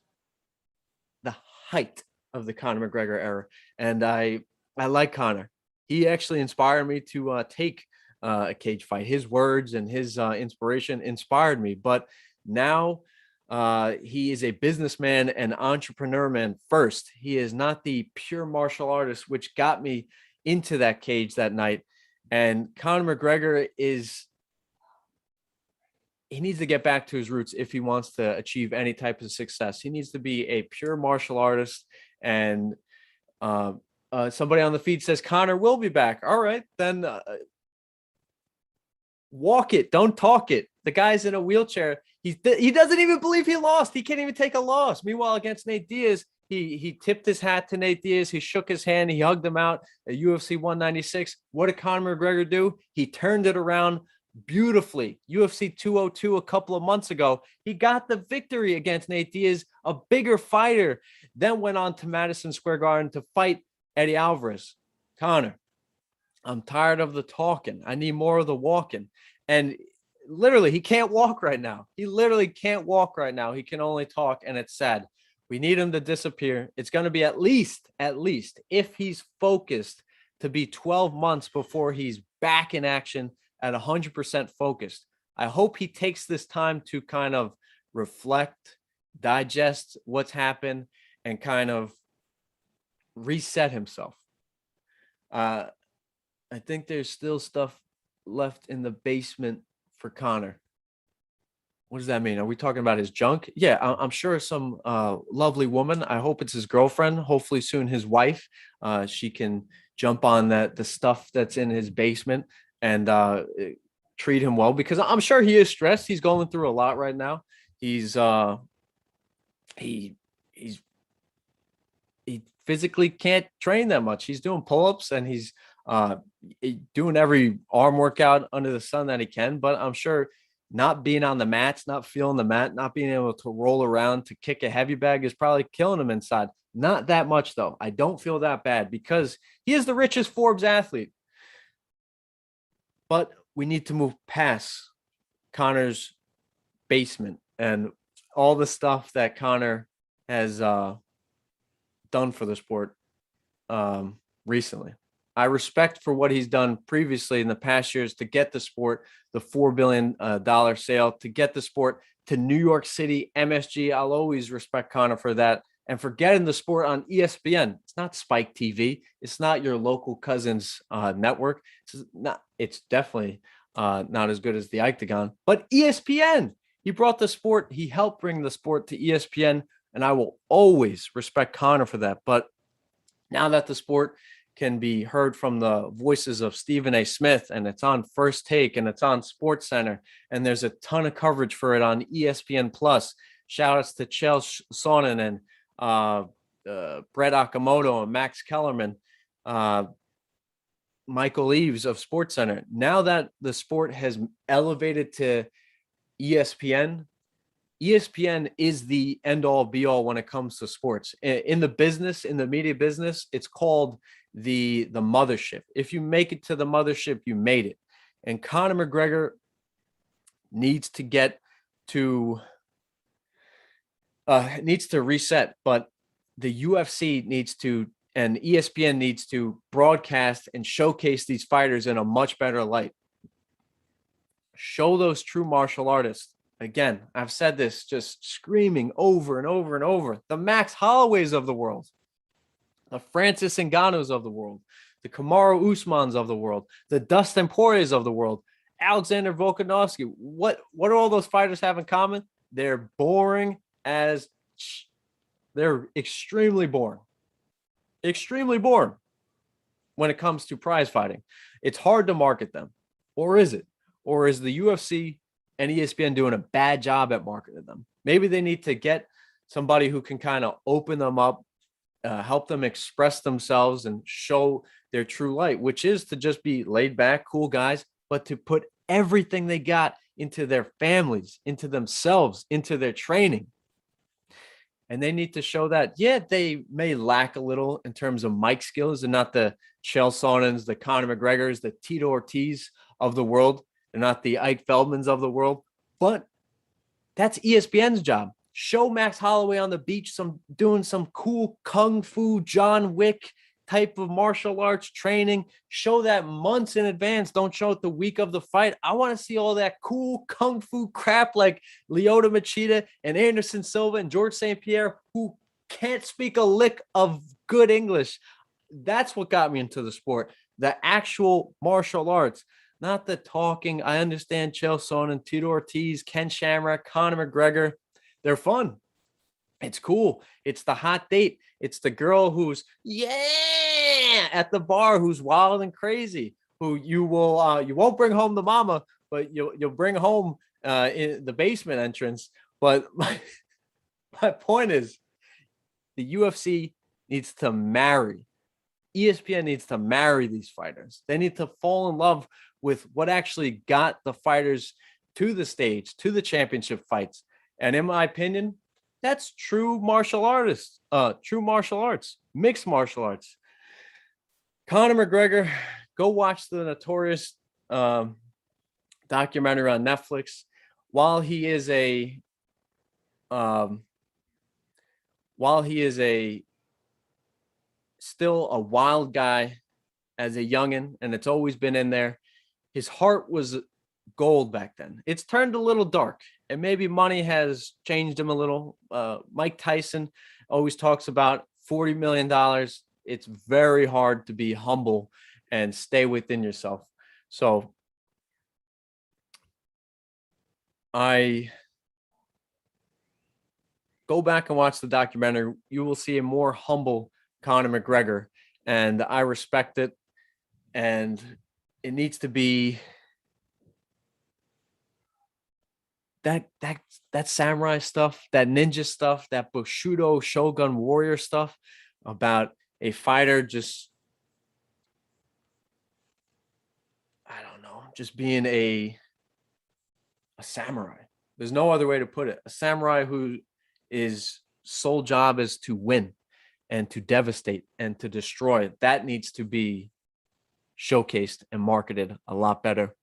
the height of the Conor McGregor era. And I like Conor. He actually inspired me to take a cage fight. His words and his inspiration inspired me. But now he is a businessman and entrepreneur man first. He is not the pure martial artist, which got me into that cage that night. And Conor McGregor he needs to get back to his roots if he wants to achieve any type of success. He needs to be a pure martial artist. And somebody on the feed says Conor will be back. All right, then walk it. Don't talk it. The guy's in a wheelchair. He doesn't even believe he lost. He can't even take a loss. Meanwhile, against Nate Diaz, he tipped his hat to Nate Diaz. He shook his hand. He hugged him out at UFC 196. What did Conor McGregor do? He turned it around beautifully. UFC 202 a couple of months ago, he got the victory against Nate Diaz, a bigger fighter, then went on to Madison Square Garden to fight Eddie Alvarez. Conor, I'm tired of the talking. I need more of the walking. And literally, he can't walk right now. He literally can't walk right now. He can only talk, and it's sad. We need him to disappear. It's going to be at least, if he's focused, to be 12 months before he's back in action at 100% focused. I hope he takes this time to kind of reflect, digest what's happened, and kind of reset himself. I think there's still stuff left in the basement for Conor. What does that mean? Are we talking about his junk? Yeah, I'm sure some lovely woman. I hope it's his girlfriend. Hopefully soon his wife. She can jump on the stuff that's in his basement and treat him well, because I'm sure he is stressed. He's going through a lot right now. He's he physically can't train that much. He's doing pull-ups and he's doing every arm workout under the sun that he can. But I'm sure not being on the mats, not feeling the mat, not being able to roll around to kick a heavy bag is probably killing him inside. Not that much, though. I don't feel that bad because he is the richest Forbes athlete. But we need to move past Conor's basement and all the stuff that Conor has done for the sport recently. I respect for what he's done previously in the past years to get the sport, the $4 billion sale, to get the sport to New York City, MSG. I'll always respect Conor for that. And for getting the sport on ESPN. It's not Spike TV. It's not your local cousin's network. It's definitely not as good as the Octagon, but ESPN. He brought the sport. He helped bring the sport to ESPN. And I will always respect Conor for that. But now that the sport can be heard from the voices of Stephen A. Smith, and it's on First Take, and it's on Sports Center, and there's a ton of coverage for it on ESPN Plus. Shout outs to Chael Sonnen and Brett Okamoto and Max Kellerman, Michael Eaves of Sports Center. Now that the sport has elevated to ESPN, ESPN is the end all be all when it comes to sports. In the business, in the media business, it's called the mothership. If you make it to the mothership, you made it. And Conor McGregor needs to get to reset, but the UFC needs to, and ESPN needs to broadcast and showcase these fighters in a much better light. Show those true martial artists. Again, I've said this, just screaming over and over and over. The Max Holloways of the world, the Francis Ngannous of the world, the Kamaru Usmans of the world, the Dustin Poiriers of the world, Alexander Volkanovski. What do all those fighters have in common? They're boring as they're extremely boring. Extremely boring when it comes to prize fighting. It's hard to market them. Or is it? Or is the UFC and ESPN doing a bad job at marketing them? Maybe they need to get somebody who can kind of open them up, help them express themselves and show their true light, which is to just be laid back, cool guys, but to put everything they got into their families, into themselves, into their training. And they need to show that, yeah, they may lack a little in terms of mic skills and not the Chael Sonnens, the Conor McGregors, the Tito Ortiz of the world. They're not the Ike Feldmans of the world, but that's ESPN's job. Show Max Holloway on the beach, doing some cool kung fu, John Wick type of martial arts training. Show that months in advance. Don't show it the week of the fight. I want to see all that cool kung fu crap like Lyoto Machida and Anderson Silva and George St. Pierre, who can't speak a lick of good English. That's what got me into the sport. The actual martial arts. Not the talking. I understand Chael Sonnen, Tito Ortiz, Ken Shamrock, Conor McGregor. They're fun. It's cool. It's the hot date. It's the girl who's, at the bar, who's wild and crazy, who you won't bring home the mama, but you'll bring home in the basement entrance. But my point is, the UFC needs to marry. ESPN needs to marry these fighters. They need to fall in love with what actually got the fighters to the stage, to the championship fights. And in my opinion, that's true martial arts, mixed martial arts. Conor McGregor, go watch the Notorious documentary on Netflix. While he is a um, while he is a still a wild guy as a youngin, and it's always been in there, his heart was gold back then. It's turned a little dark, and maybe money has changed him a little. Mike Tyson always talks about $40 million. It's very hard to be humble and stay within yourself. So I go back and watch the documentary. You will see a more humble Conor McGregor, and I respect it. And it needs to be that samurai stuff, that ninja stuff, that Bushido Shogun warrior stuff about a fighter just, I don't know, just being a samurai. There's no other way to put it. A samurai who his sole job is to win and to devastate and to destroy. That needs to be showcased and marketed a lot better.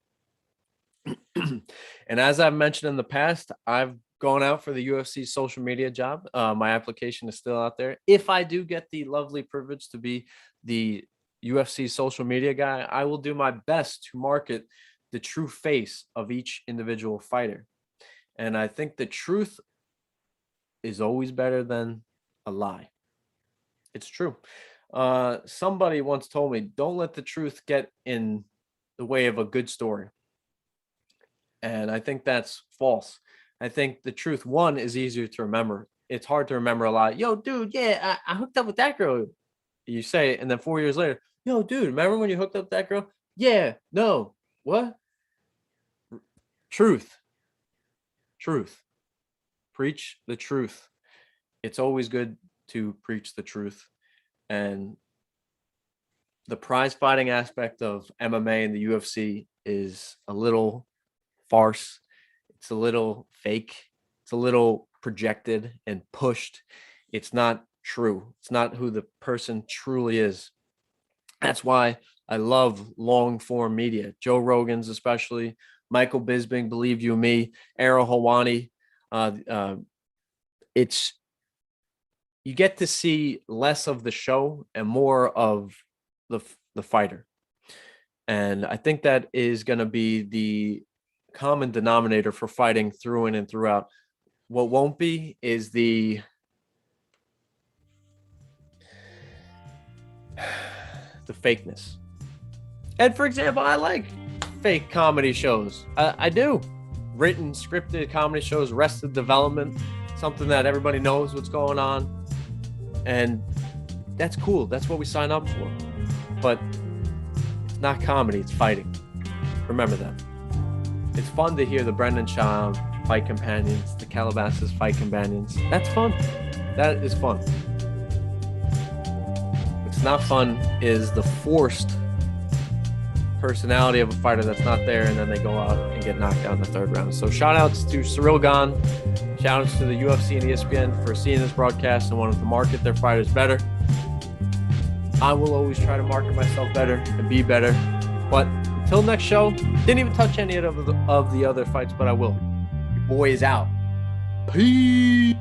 And as I've mentioned in the past, I've gone out for the UFC social media job. My application is still out there. If I do get the lovely privilege to be the UFC social media guy, I will do my best to market the true face of each individual fighter. And I think the truth is always better than a lie. It's true. Somebody once told me, don't let the truth get in the way of a good story. And I think that's false. I think the truth, one, is easier to remember. It's hard to remember a lot. Yo, dude, yeah, I hooked up with that girl. You say it, and then 4 years later, yo, dude, remember when you hooked up with that girl? Yeah, no, what? Truth. Preach the truth. It's always good to preach the truth. And the prize fighting aspect of MMA and the UFC is a little farce. It's a little fake. It's a little projected and pushed. It's not true. It's not who the person truly is. That's why I love long form media. Joe Rogan's, especially Michael Bisping, Believe You Me, Ariel Helwani. It's, you get to see less of the show and more of the fighter. And I think that is going to be the common denominator for fighting through in and throughout. What won't be is the fakeness. And for example, I like fake comedy shows. I do. Written, scripted comedy shows, Arrested Development, something that everybody knows what's going on. And that's cool. That's what we sign up for. But it's not comedy, it's fighting. Remember that. It's fun to hear the Brendan Schaub fight companions, the Calabasas fight companions. That's fun. That is fun. What's not fun is the forced personality of a fighter that's not there, and then they go out and get knocked out in the third round. So shout outs to Cyril Gahn. Shout outs to the UFC and ESPN for seeing this broadcast and wanting to market their fighters better. I will always try to market myself better and be better. But until next show, didn't even touch any of the other fights, but I will. Your boy is out. Peace.